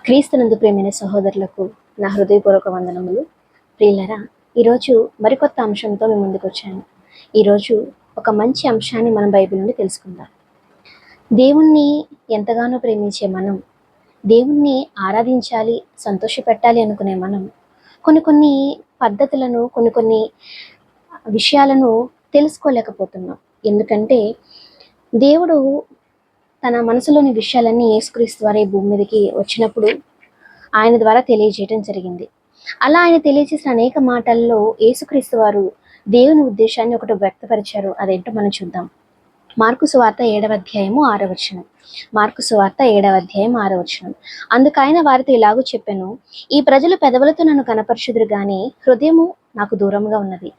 క్రీస్తునందు ప్రియమైన సహోదరులకు నా హృదయపూర్వక వందనములు. ప్రియులరా, ఈరోజు మరికొత్త అంశంతో మేము ముందుకు వచ్చాను. ఈరోజు ఒక మంచి అంశాన్ని మనం బైబిల్ నుండి తెలుసుకుందాం. దేవుణ్ణి ఎంతగానో ప్రేమించే మనం, దేవుణ్ణి ఆరాధించాలి, సంతోషపెట్టాలి అనుకునే మనం కొన్ని పద్ధతులను, కొన్ని విషయాలను తెలుసుకోలేకపోతున్నాం. ఎందుకంటే దేవుడు తన మనసులోని విషయాలన్నీ యేసుక్రీస్తు ద్వారా ఈ భూమి మీదకి వచ్చినప్పుడు ఆయన ద్వారా తెలియజేయడం జరిగింది. అలా ఆయన తెలియజేసిన అనేక మాటల్లో యేసుక్రీస్తు వారు దేవుని ఉద్దేశాన్ని ఒకటి వ్యక్తపరిచారు. అదేంటో మనం చూద్దాం. మార్కు సువార్త 7వ అధ్యాయము 6వ వచనం. మార్కు సువార్త 7వ అధ్యాయం 6వ వచనం. అందుకు ఆయన వారితో ఇలాగూ చెప్పెను, ఈ ప్రజలు పెదవులతో నన్ను కనపరచుదురు గాని హృదయము నాకు దూరంగా ఉన్నది.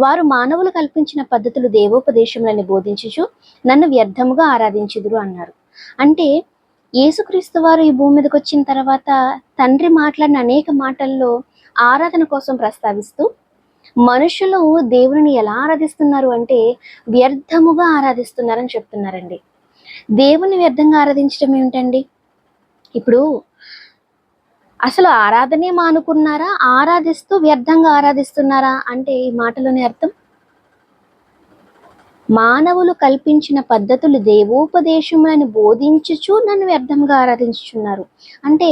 వారు మానవులు కల్పించిన పద్ధతులు దేవోపదేశములని బోధించుచు నన్ను వ్యర్థముగా ఆరాధించుదురు అన్నారు. అంటే యేసుక్రీస్తు వారు ఈ భూమి మీదకి వచ్చిన తర్వాత తండ్రి మాట్లాడిన అనేక మాటల్లో ఆరాధన కోసం ప్రస్తావిస్తూ మనుషులు దేవుని ఎలా ఆరాధిస్తున్నారు అంటే వ్యర్థముగా ఆరాధిస్తున్నారని చెప్తున్నారండి. దేవుని వ్యర్థంగా ఆరాధించడం ఏమిటండి? ఇప్పుడు అసలు ఆరాధనే మానుకున్నారా, ఆరాధిస్తూ వ్యర్థంగా ఆరాధిస్తున్నారా అంటే ఈ మాటలోని అర్థం, మానవులు కల్పించిన పద్ధతులు దేవోపదేశములను బోధించుచు నన్ను వ్యర్థంగా ఆరాధించుచున్నారు. అంటే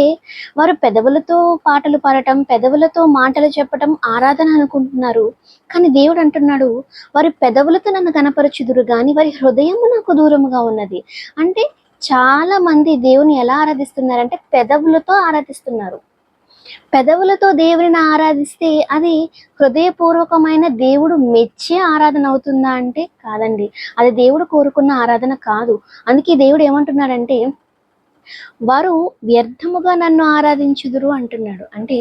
వారు పెదవులతో పాటలు పాడటం, పెదవులతో మాటలు చెప్పటం ఆరాధన అనుకుంటున్నారు. కానీ దేవుడు అంటున్నాడు, వారి పెదవులతో నన్ను కనపరచుదురు కానీ వారి హృదయము నాకు దూరముగా ఉన్నది. అంటే చాలా మంది దేవుని ఎలా ఆరాధిస్తున్నారంటే పెదవులతో ఆరాధిస్తున్నారు. పెదవులతో దేవుని ఆరాధిస్తే అది హృదయపూర్వకమైన దేవుడు మెచ్చే ఆరాధన అవుతుందా అంటే కాదండి. అది దేవుడు కోరుకున్న ఆరాధన కాదు. అందుకే దేవుడు ఏమంటున్నాడంటే వారు వ్యర్థముగా నన్ను ఆరాధించుదురు అంటున్నాడు. అంటే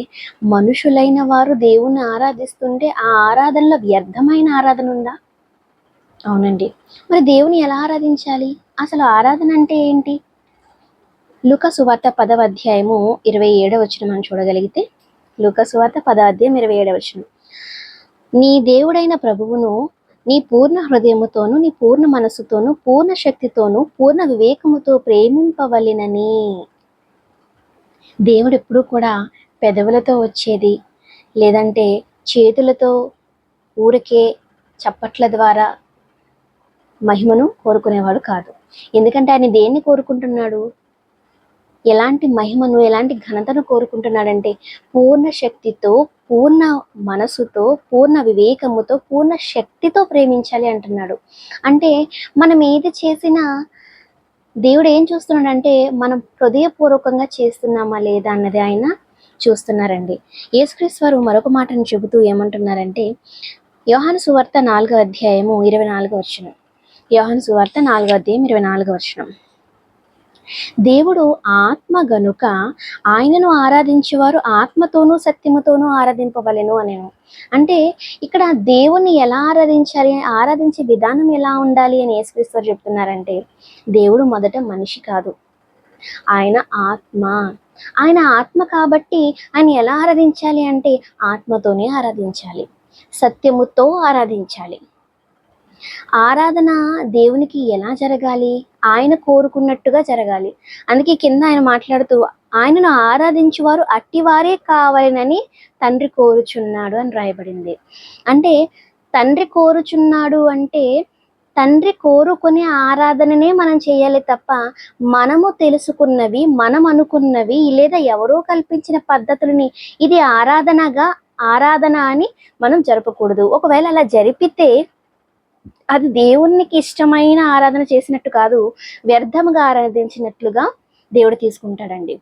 మనుషులైన వారు దేవుణ్ణి ఆరాధిస్తుంటే ఆ ఆరాధనలో వ్యర్థమైన ఆరాధన ఉందా? అవునండి. మరి దేవుని ఎలా ఆరాధించాలి? అసలు ఆరాధన అంటే ఏంటి? లూకా సువార్త 10వ అధ్యాయము 27వ వచనం మనం చూడగలిగితే, లూకా సువార్త 10వ అధ్యాయం 27వ వచనం. నీ దేవుడైన ప్రభువును నీ పూర్ణ హృదయముతోను, నీ పూర్ణ మనస్సుతోను, పూర్ణ శక్తితోను, పూర్ణ వివేకముతో ప్రేమింపవలెనని. దేవుడు ఎప్పుడూ కూడా పెదవులతో వచ్చేది, లేదంటే చేతులతో ఊరికే చప్పట్ల ద్వారా మహిమను కోరుకునేవాడు కాదు. ఎందుకంటే ఆయన దేన్ని కోరుకుంటున్నాడు? ఎలాంటి మహిమను, ఎలాంటి ఘనతను కోరుకుంటున్నాడంటే పూర్ణ శక్తితో, పూర్ణ మనసుతో, పూర్ణ వివేకముతో, పూర్ణ శక్తితో ప్రేమించాలి అంటున్నాడు. అంటే మనం ఏది చేసినా దేవుడు ఏం చూస్తున్నాడంటే మనం హృదయపూర్వకంగా చేస్తున్నామా లేదా అన్నది ఆయన చూస్తున్నారండి. యేసుక్రీస్తు వారు మరొక మాటను చెబుతూ ఏమంటున్నారంటే, యోహాను సువార్త 4వ అధ్యాయము 24వ వచనం. యోహాను సువార్త 4వ అధ్యాయం 24వ వచనం. దేవుడు ఆత్మ గనుక ఆయనను ఆరాధించేవారు ఆత్మతోనూ సత్యముతోనూ ఆరాధింపవలెను అనేను. అంటే ఇక్కడ దేవుణ్ణి ఎలా ఆరాధించాలి, ఆరాధించే విధానం ఎలా ఉండాలి అని యేసుక్రీస్తు చెప్తున్నారంటే, దేవుడు మొదట మనిషి కాదు, ఆయన ఆత్మ. ఆయన ఆత్మ కాబట్టి ఆయన ఎలా ఆరాధించాలి అంటే ఆత్మతోనే ఆరాధించాలి, సత్యముతో ఆరాధించాలి. ఆరాధన దేవునికి ఎలా జరగాలి? ఆయన కోరుకున్నట్టుగా జరగాలి. అందుకే కింద ఆయన మాట్లాడుతూ ఆయనను ఆరాధించువారు అట్టివారే కావాలని తండ్రి కోరుచున్నాడు అని రాయబడింది. అంటే తండ్రి కోరుచున్నాడు అంటే తండ్రి కోరుకునే ఆరాధననే మనం చేయాలి తప్ప మనము తెలుసుకున్నవి, మనం అనుకున్నవి, లేదా ఎవరో కల్పించిన పద్ధతులని ఇది ఆరాధన అని మనం జరపకూడదు. ఒకవేళ అలా జరిపితే అది దేవునికి ఇష్టమైన ఆరాధన చేసినట్టు కాదు, వ్యర్థముగా ఆరాధించినట్లుగా దేవుడు తీసుకుంటాడండి.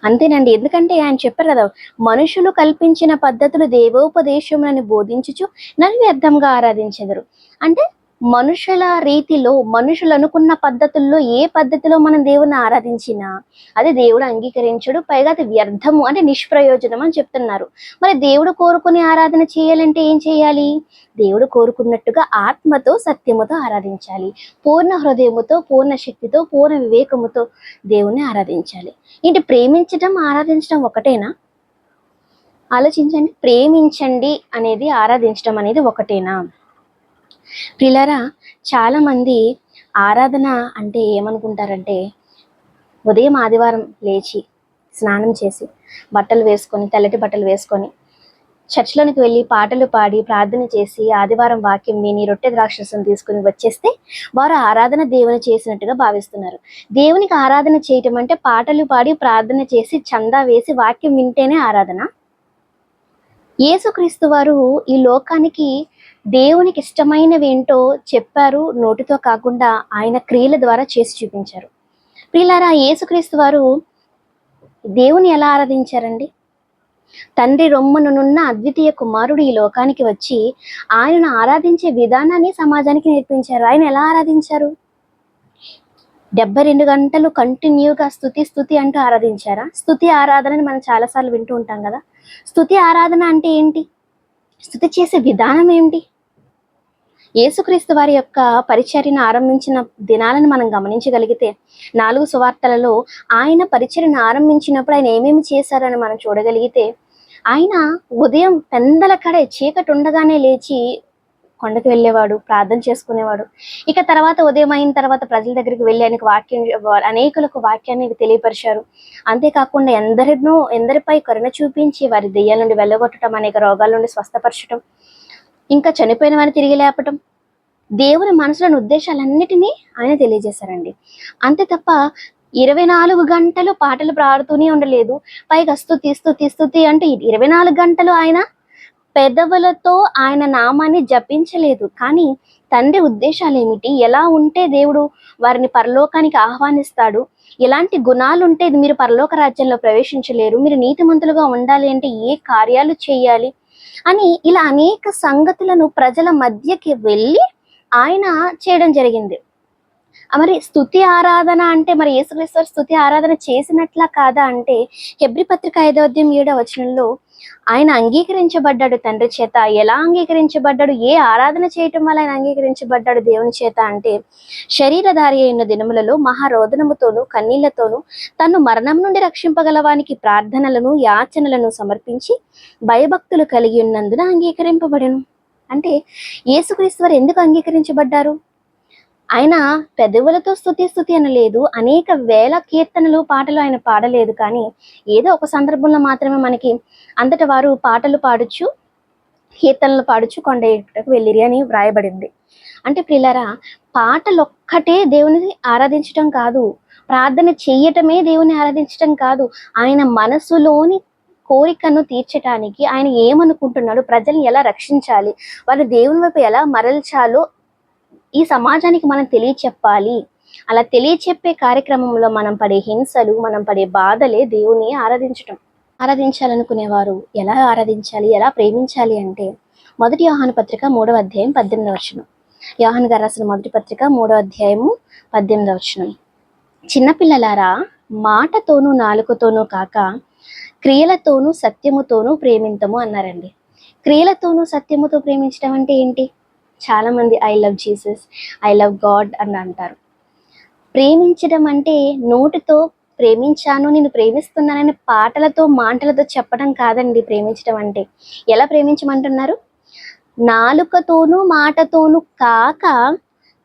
అంతేనండి. ఎందుకంటే ఆయన చెప్పారు కదా, మనుషులు కల్పించిన పద్ధతులు దేవోపదేశములను బోధించుచు నన్ను వ్యర్థంగా ఆరాధించెదరు. అంటే మనుషుల రీతిలో, మనుషులు అనుకున్న పద్ధతుల్లో ఏ పద్ధతిలో మనం దేవుని ఆరాధించినా అది దేవుడు అంగీకరించడు, పైగా అది వ్యర్థము అంటే నిష్ప్రయోజనం అని చెప్తున్నారు. మరి దేవుడు కోరుకునే ఆరాధన చేయాలంటే ఏం చేయాలి? దేవుడు కోరుకున్నట్టుగా ఆత్మతో సత్యముతో ఆరాధించాలి, పూర్ణ హృదయముతో, పూర్ణ శక్తితో, పూర్ణ వివేకముతో దేవుని ఆరాధించాలి. ఏంటి, ప్రేమించడం ఆరాధించడం ఒకటేనా? ఆలోచించండి. ప్రేమించండి అనేది, ఆరాధించడం అనేది ఒకటేనా? ప్రియులారా, చాలామంది ఆరాధన అంటే ఏమనుకుంటారంటే ఉదయం ఆదివారం లేచి స్నానం చేసి బట్టలు వేసుకొని, తెల్లటి బట్టలు వేసుకొని చర్చిలోనికి వెళ్ళి పాటలు పాడి ప్రార్థన చేసి ఆదివారం వాక్యం విని రొట్టె ద్రాక్షరసం తీసుకుని వచ్చేస్తే వారు ఆరాధన దేవుని చేసినట్టుగా భావిస్తున్నారు. దేవునికి ఆరాధన చేయటం అంటే పాటలు పాడి ప్రార్థన చేసి చందా వేసి వాక్యం వింటేనే ఆరాధన? యేసుక్రీస్తు వారు ఈ లోకానికి దేవునికి ఇష్టమైనవి ఏంటో చెప్పారు, నోటితో కాకుండా ఆయన క్రియల ద్వారా చేసి చూపించారు. ప్రియులారా, యేసుక్రీస్తు వారు దేవుని ఎలా ఆరాధించారండి? తండ్రి రొమ్మునున్న అద్వితీయ కుమారుడు ఈ లోకానికి వచ్చి ఆయనను ఆరాధించే విధానాన్ని సమాజానికి నేర్పించారు. ఆయన ఎలా ఆరాధించారు? 72 గంటలు కంటిన్యూగా స్తుతి అంటూ ఆరాధించారా? స్తుతి ఆరాధనని మనం చాలాసార్లు వింటూ ఉంటాం కదా. స్తుతి ఆరాధన అంటే ఏంటి? స్తుతి చేసే విధానం ఏంటి? యేసుక్రీస్తు వారి యొక్క పరిచర్యను ఆరంభించిన దినాలను మనం గమనించగలిగితే 4 సువార్తలలో ఆయన పరిచర్యను ఆరంభించినప్పుడు ఆయన ఏమేమి చేశారని మనం చూడగలిగితే, ఆయన ఉదయం పెందలకడే చీకటి ఉండగానే లేచి కొండకు వెళ్ళేవాడు, ప్రార్థన చేసుకునేవాడు. ఇక తర్వాత ఉదయం అయిన తర్వాత ప్రజల దగ్గరికి వెళ్ళి ఆయనకు అనేకులకు వాక్యాన్ని తెలియపరిచారు. అంతేకాకుండా ఎందరిపై కరుణ చూపించి వారి దెయ్యాల నుండి వెళ్ళగొట్టడం, అనేక రోగాల నుండి స్వస్థపరచడం, ఇంకా చనిపోయిన వారిని తిరిగి లేపటం, దేవుని మనసులోని ఉద్దేశాలన్నిటినీ ఆయన తెలియజేశారండి. అంతే తప్ప 24 గంటలు పాటలు పాడుతూనే ఉండలేదు. పైగా స్తుతి అంటే 24 గంటలు ఆయన పెదవులతో ఆయన నామాన్ని జపించలేదు. కానీ తండ్రి ఉద్దేశాలు ఏమిటి, ఎలా ఉంటే దేవుడు వారిని పరలోకానికి ఆహ్వానిస్తాడు, ఎలాంటి గుణాలు ఉంటే మీరు పరలోక రాజ్యంలో ప్రవేశించలేరు, మీరు నీతిమంతులుగా ఉండాలి అంటే ఏ కార్యాలు చేయాలి అని ఇలా అనేక సంగతులను ప్రజల మధ్యకి వెళ్ళి ఆయన చేయడం జరిగింది. మరి స్తుతి ఆరాధన అంటే మరి యేసుక్రీస్తు స్తుతి ఆరాధన చేసినట్లా కాదా అంటే, హెబ్రీ పత్రిక 5:7 ఆయన అంగీకరించబడ్డాడు తండ్రి చేత. ఎలా అంగీకరించబడ్డాడు? ఏ ఆరాధన చేయటం వల్ల ఆయన అంగీకరించబడ్డాడు దేవుని చేత అంటే, శరీరధారి అయిన దినములలో మహారోదనముతోనూ కన్నీళ్లతోనూ తను మరణం నుండి రక్షింపగలవానికి ప్రార్థనలను యాచనలను సమర్పించి భయభక్తులు కలిగి ఉన్నందున అంగీకరింపబడెను. అంటే యేసుక్రీస్తు వారు ఎందుకు అంగీకరించబడ్డారు? ఆయన పెదవులతో స్తుతి అనలేదు, అనేక వేల కీర్తనలు పాటలు ఆయన పాడలేదు. కానీ ఏదో ఒక సందర్భంలో మాత్రమే మనకి అంతట వారు పాటలు పాడొచ్చు, కీర్తనలు పాడొచ్చు, కొండ ఎక్కుటకు వెళ్ళిరి అని వ్రాయబడింది. అంటే ప్రియులారా, పాటలొక్కటే దేవుని ఆరాధించటం కాదు, ప్రార్థన చెయ్యటమే దేవుని ఆరాధించటం కాదు, ఆయన మనసులోని కోరికను తీర్చటానికి ఆయన ఏమనుకుంటున్నాడు, ప్రజల్ని ఎలా రక్షించాలి, వారిని దేవుని వైపు ఎలా మరల్చాలో ఈ సమాజానికి మనం తెలియచెప్పాలి. అలా తెలియచెప్పే కార్యక్రమంలో మనం పడే హింసలు, మనం పడే బాధలే దేవుని ఆరాధించాలనుకునేవారు ఎలా ఆరాధించాలి, ఎలా ప్రేమించాలి అంటే, 1 యోహాను పత్రిక 3:18 యోహాను గారు రాసిన 1 పత్రిక 3:18 చిన్నపిల్లలారా, మాటతోనూ నాలుకతోనూ కాక క్రియలతోనూ సత్యముతోనూ ప్రేమింతము అన్నారండి. క్రియలతోనూ సత్యముతో ప్రేమించడం అంటే ఏంటి? చాలా మంది I love Jesus, I love God అని అంటారు. ప్రేమించడం అంటే నోటితో ప్రేమించాను, నేను ప్రేమిస్తున్నానని పాటలతో మాటలతో చెప్పడం కాదండి. ప్రేమించడం అంటే ఎలా ప్రేమించమంటున్నారు? నాలుకతోనూ మాటతోనూ కాక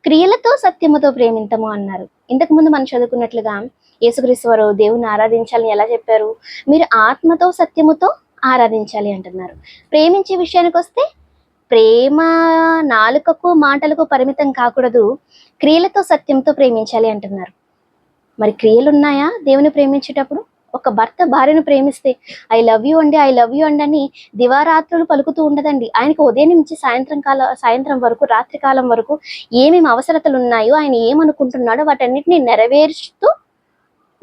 క్రియలతో సత్యముతో ప్రేమింతము అన్నారు. ఇంతకుముందు మనం చదువుకున్నట్లుగా యేసుక్రీస్తు వారు దేవుని ఆరాధించాలని ఎలా చెప్పారు? మీరు ఆత్మతో సత్యముతో ఆరాధించాలి అంటున్నారు. ప్రేమించే విషయానికి వస్తే ప్రేమ నాలుకకు మాటలకు పరిమితం కాకూడదు, క్రియలతో సత్యంతో ప్రేమించాలి అంటున్నారు. మరి క్రియలు ఉన్నాయా దేవుని ప్రేమించేటప్పుడు? ఒక భర్త భార్యను ప్రేమిస్తే ఐ లవ్ యూ అండి, ఐ లవ్ యూ అండి అని దివారాత్రులు పలుకుతూ ఉండదండి. ఆయనకు ఉదయం నుంచి సాయంత్రం వరకు, రాత్రి కాలం వరకు ఏమేమి అవసరతలు ఉన్నాయో, ఆయన ఏమనుకుంటున్నాడో వాటన్నిటిని నెరవేరుస్తూ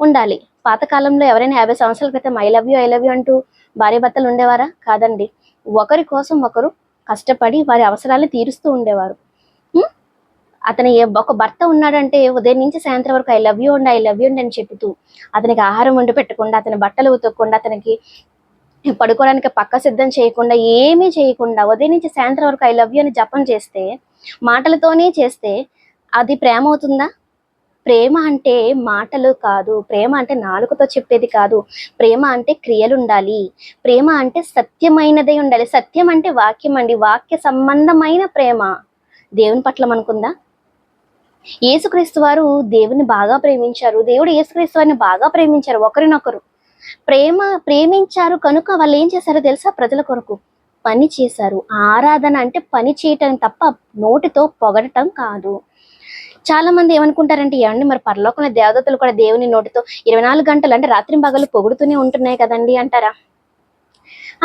ఉండాలి. పాతకాలంలో ఎవరైనా 50 సంవత్సరాల క్రితం ఐ లవ్ యూ అంటూ భార్య భర్తలు ఉండేవారా? కాదండి. ఒకరి కోసం ఒకరు కష్టపడి వారి అవసరాలను తీరుస్తూ ఉండేవారు. అతని ఒక భర్త ఉన్నాడంటే ఉదయం నుంచి సాయంత్రం వరకు ఐ లవ్ యూ అండి అని చెప్తూ, అతనికి ఆహారం వండి పెట్టకుండా, అతని బట్టలు ఉతకకుండా, అతనికి పడుకోవడానికి పక్క సిద్ధం చేయకుండా, ఏమీ చేయకుండా ఉదయం నుంచి సాయంత్రం వరకు ఐ లవ్ యూ అని జపం చేస్తే, మాటలతోనే చేస్తే అది ప్రేమ అవుతుందా? ప్రేమ అంటే మాటలు కాదు, ప్రేమ అంటే నాలుకతో చెప్పేది కాదు, ప్రేమ అంటే క్రియలు ఉండాలి, ప్రేమ అంటే సత్యమైనదే ఉండాలి. సత్యం అంటే వాక్యం అండి. వాక్య సంబంధమైన ప్రేమ దేవుని పట్ల మనకుందా? యేసుక్రీస్తు వారు దేవుని బాగా ప్రేమించారు, దేవుడు యేసుక్రీస్తు వారిని బాగా ప్రేమించారు ఒకరినొకరు. ప్రేమించారు కనుక వాళ్ళు ఏం చేశారో తెలుసా? ప్రజల కొరకు పని చేశారు. ఆరాధన అంటే పని చేయటం తప్ప నోటితో పొగడటం కాదు. చాలా మంది ఏమనుకుంటారంటే, ఏమండి మరి పరలోకంలో దేవదూతలు కూడా దేవుని నోటితో 24 గంటలు అంటే రాత్రింపగలు పొగుడుతూనే ఉంటున్నాయి కదండి అంటారా?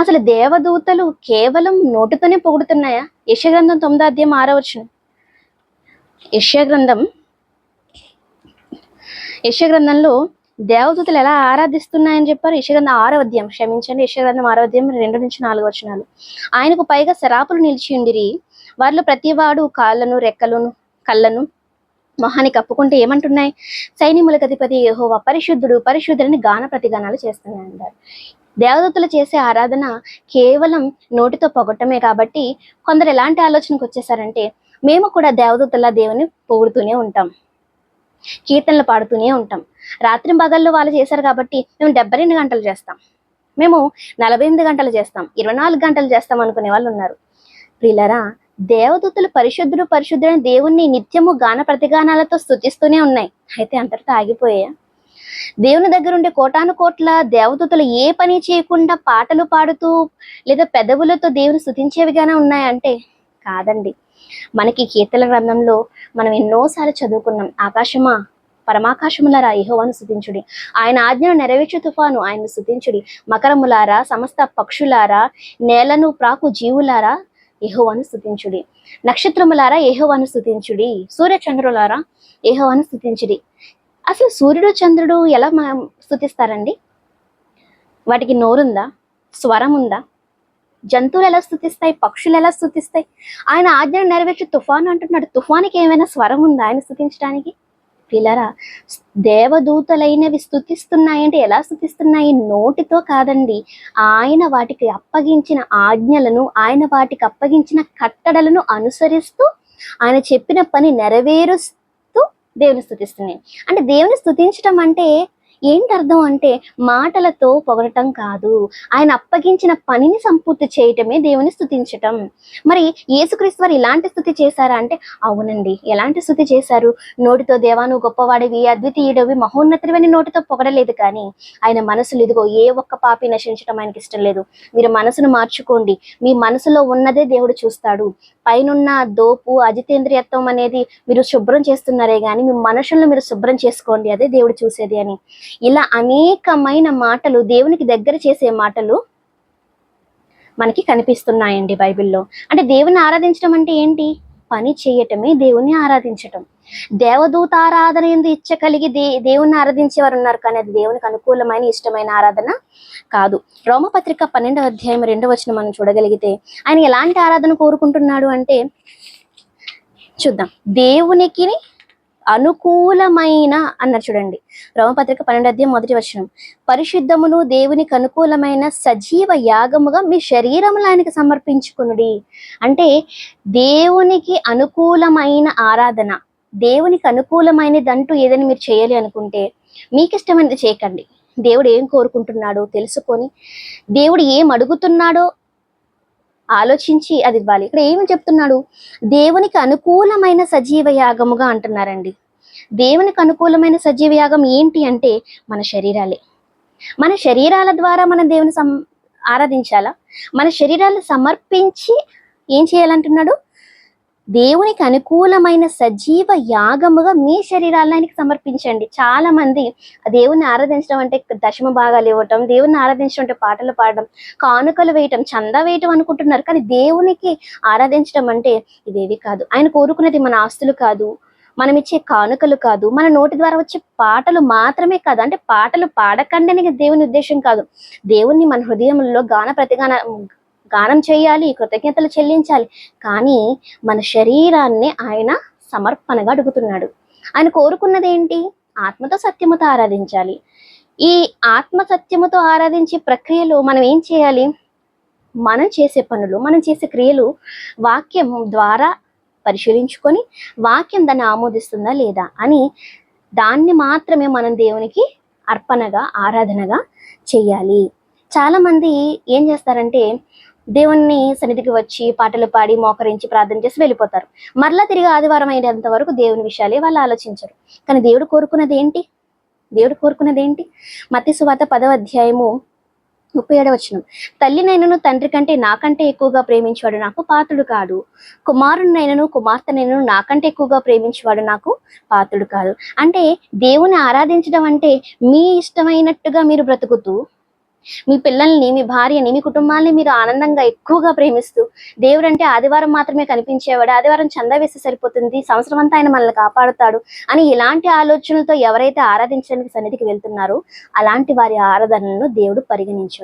అసలు దేవదూతలు కేవలం నోటితోనే పొగుడుతున్నాయా? యెషయా గ్రంథం 9వ అధ్యాయం 6వ వచనం. యెషయా గ్రంథంలో దేవదూతలు ఎలా ఆరాధిస్తున్నాయని చెప్పారు. యెషయా గ్రంథం 6వ అధ్యాయం, క్షమించండి, యెషయా గ్రంథం 6వ అధ్యాయం 2-4 వచనాలు. ఆయనకు పైగా శరాపులు నిలిచి ఉండిరి, వారిలో ప్రతివాడు కాళ్ళను, రెక్కలను, కళ్ళను, మొహాన్ని కప్పుకుంటే ఏమంటున్నాయి? సైన్యములకు అధిపతి యెహోవా పరిశుద్ధుడు పరిశుద్ధుడని గాన ప్రతిగానాలు చేస్తున్నాయి అంటారు. దేవదూతలు చేసే ఆరాధన కేవలం నోటితో పొగట్టమే. కాబట్టి కొందరు ఎలాంటి ఆలోచనకు వచ్చేసారంటే, మేము కూడా దేవదూతల దేవుని పొగుడుతూనే ఉంటాం, కీర్తనలు పాడుతూనే ఉంటాం. రాత్రింపగళ్ళు వాళ్ళు చేశారు కాబట్టి మేము 72 గంటలు చేస్తాం, మేము 48 గంటలు చేస్తాం, 24 గంటలు చేస్తాం అనుకునే వాళ్ళు ఉన్నారు. ప్రియులారా, దేవదూతలు పరిశుద్ధుడు పరిశుద్ధుడని దేవుణ్ణి నిత్యము గాన ప్రతిగానాలతో స్తుతిస్తూనే ఉన్నాయి. అయితే అంతటితో ఆగిపోయా? దేవుని దగ్గర ఉండే కోటాను కోట్ల దేవదూతలు ఏ పని చేయకుండా పాటలు పాడుతూ లేదా పెదవులతో దేవుని స్తుతించేవిగానే ఉన్నాయంటే కాదండి. మనకి కీర్తన గ్రంథంలో మనం ఎన్నోసార్లు చదువుకున్నాం. ఆకాశమా పరమాకాశములారా యెహోవాను స్తుతించుడి, ఆయన ఆజ్ఞను నెరవేర్చు తుఫాను ఆయన్ను స్తుతించుడి, మకరములారా సమస్త పక్షులారా నేలను ప్రాకు జీవులారా యెహోవాను స్తుతించుడి, నక్షత్రములారా యెహోవాను స్తుతించుడి, సూర్య చంద్రులారా యెహోవాను స్తుతించుడి. అసలు సూర్యుడు చంద్రుడు ఎలా స్తుతిస్తారండి? వాటికి నోరుందా? స్వరం ఉందా? జంతువులు ఎలా స్తుతిస్తాయి? పక్షులు ఎలా స్తుతిస్తాయి? ఆయన ఆజ్ఞను నెరవేర్చి తుఫాను అంటున్నాడు. తుఫానికి ఏమైనా స్వరం ఉందా ఆయన స్తుతించడానికి? పిల్లరా, దేవదూతలైనవి స్తుతిస్తున్నాయంటే ఎలా స్తుతిస్తున్నాయి? నోటితో కాదండి. ఆయన వాటికి అప్పగించిన ఆజ్ఞలను, ఆయన వాటికి అప్పగించిన కట్టడలను అనుసరిస్తూ ఆయన చెప్పిన పని నెరవేరుస్తూ దేవుని స్తుతిస్తున్నాయి. అంటే దేవుని స్తుతించడం అంటే ఏంటి అర్థం అంటే మాటలతో పొగడటం కాదు, ఆయన అప్పగించిన పనిని సంపూర్తి చేయటమే దేవుని స్తుతించటం. మరి యేసుక్రీస్తు వారు ఇలాంటి స్తుతి చేశారా అంటే అవునండి. ఎలాంటి స్తుతి చేశారు? నోటితో దేవా నువ్వు గొప్పవాడివి, అద్వితీయుడివి, మహోన్నతుడివని నోటితో పొగడలేదు, కానీ ఆయన మనసులు ఇదిగో ఏ ఒక్క పాపి నశించడం ఆయనకి ఇష్టం లేదు. మీరు మనసును మార్చుకోండి, మీ మనసులో ఉన్నదే దేవుడు చూస్తాడు. పైనున్న దోపు అజితేంద్రియత్వం అనేది మీరు శుభ్రం చేస్తున్నారే కానీ మీ మనుషులను మీరు శుభ్రం చేసుకోండి, అదే దేవుడు చూసేది అని. ఇలా అనేకమైన మాటలు, దేవునికి దగ్గర చేసే మాటలు మనకి కనిపిస్తున్నాయండి బైబిల్లో. అంటే దేవుని ఆరాధించడం అంటే ఏంటి? పని చేయటమే దేవుని ఆరాధించటం. దేవదూత ఆరాధన ఎందు ఇచ్చ కలిగి దేవుని ఆరాధించేవారు ఉన్నారు, కానీ అది దేవునికి అనుకూలమైన ఇష్టమైన ఆరాధన కాదు. రోమపత్రిక 12వ అధ్యాయం 2వ వచనం మనం చూడగలిగితే ఆయన ఎలాంటి ఆరాధన కోరుకుంటున్నాడు అంటే చూద్దాం. దేవునికి అనుకూలమైన అన్నారు చూడండి. రోమపత్రిక 12వ అధ్యాయం 1వ వచనం, పరిశుద్ధమును దేవునికి అనుకూలమైన సజీవ యాగముగా మీ శరీరములు ఆయనకి సమర్పించుకునుడి. అంటే దేవునికి అనుకూలమైన ఆరాధన, దేవునికి అనుకూలమైనది అంటూ ఏదైనా మీరు చేయాలి అనుకుంటే మీకు ఇష్టమైనది చేయకండి. దేవుడు ఏం కోరుకుంటున్నాడో తెలుసుకొని, దేవుడు ఏం అడుగుతున్నాడో ఆలోచించి అది ఇవ్వాలి. ఇక్కడ ఏమి చెప్తున్నాడు? దేవునికి అనుకూలమైన సజీవ యాగముగా అంటున్నారండి. దేవునికి అనుకూలమైన సజీవ యాగం ఏంటి అంటే మన శరీరాలే. మన శరీరాల ద్వారా మనం దేవుని ఆరాధించాలా? మన శరీరాలు సమర్పించి ఏం చేయాలంటున్నాడు? దేవునికి అనుకూలమైన సజీవ యాగముగా మీ శరీరాలను ఆయనకి సమర్పించండి. చాలా మంది దేవుని ఆరాధించడం అంటే దశమ భాగాలు ఇవ్వటం, దేవుని ఆరాధించడం అంటే పాటలు పాడడం, కానుకలు వేయటం, చందా వేయటం అనుకుంటున్నారు. కానీ దేవునికి ఆరాధించడం అంటే ఇదేవి కాదు. ఆయన కోరుకున్నది మన ఆస్తులు కాదు, మనం ఇచ్చే కానుకలు కాదు, మన నోటి ద్వారా వచ్చే పాటలు మాత్రమే కాదు. అంటే పాటలు పాడకండి దేవుని ఉద్దేశం కాదు. దేవుణ్ణి మన హృదయంలో గానం చేయాలి, కృతజ్ఞతలు చెల్లించాలి, కానీ మన శరీరాన్ని ఆయన సమర్పణగా అడుగుతున్నాడు. ఆయన కోరుకున్నది ఏంటి? ఆత్మతో సత్యముతో ఆరాధించాలి. ఈ ఆత్మ సత్యముతో ఆరాధించే ప్రక్రియలో మనం ఏం చేయాలి? మనం చేసే పనులు, మనం చేసే క్రియలు వాక్యం ద్వారా పరిశీలించుకొని వాక్యం దాన్ని ఆమోదిస్తుందా లేదా అని దాన్ని మాత్రమే మనం దేవునికి అర్పణగా, ఆరాధనగా చెయ్యాలి. చాలా మంది ఏం చేస్తారంటే దేవుణ్ణి సన్నిధికి వచ్చి పాటలు పాడి మోకరించి ప్రార్థన చేసి వెళ్ళిపోతారు. మరలా తిరిగి ఆదివారం అయినంత వరకు దేవుని విషయాలే వాళ్ళు ఆలోచించరు. కానీ దేవుడు కోరుకున్నది ఏంటి? దేవుడు కోరుకున్నది ఏంటి? మత్తయి సువార్త 10వ అధ్యాయము 37వ వచనం, తల్లినైనను తండ్రి కంటే నాకంటే ఎక్కువగా ప్రేమించేవాడు నాకు పాత్రుడు కాడు, కుమారునైనను కుమార్తెనైనను నాకంటే ఎక్కువగా ప్రేమించేవాడు నాకు పాత్రుడు కాదు. అంటే దేవుని ఆరాధించడం అంటే మీ ఇష్టమైనట్టుగా మీరు బ్రతుకుతూ, మీ పిల్లల్ని, మీ భార్యని, మీ కుటుంబాన్ని మీరు ఆనందంగా ఎక్కువగా ప్రేమిస్తూ, దేవుడు అంటే ఆదివారం మాత్రమే కనిపించేవాడు, ఆదివారం చందా వేస్తే సరిపోతుంది, సంవత్సరం అంతా ఆయన మనల్ని కాపాడుతాడు అని ఇలాంటి ఆలోచనలతో ఎవరైతే ఆరాధించడానికి సన్నిధికి వెళ్తున్నారో అలాంటి వారి ఆరాధనలను దేవుడు పరిగణించాడు.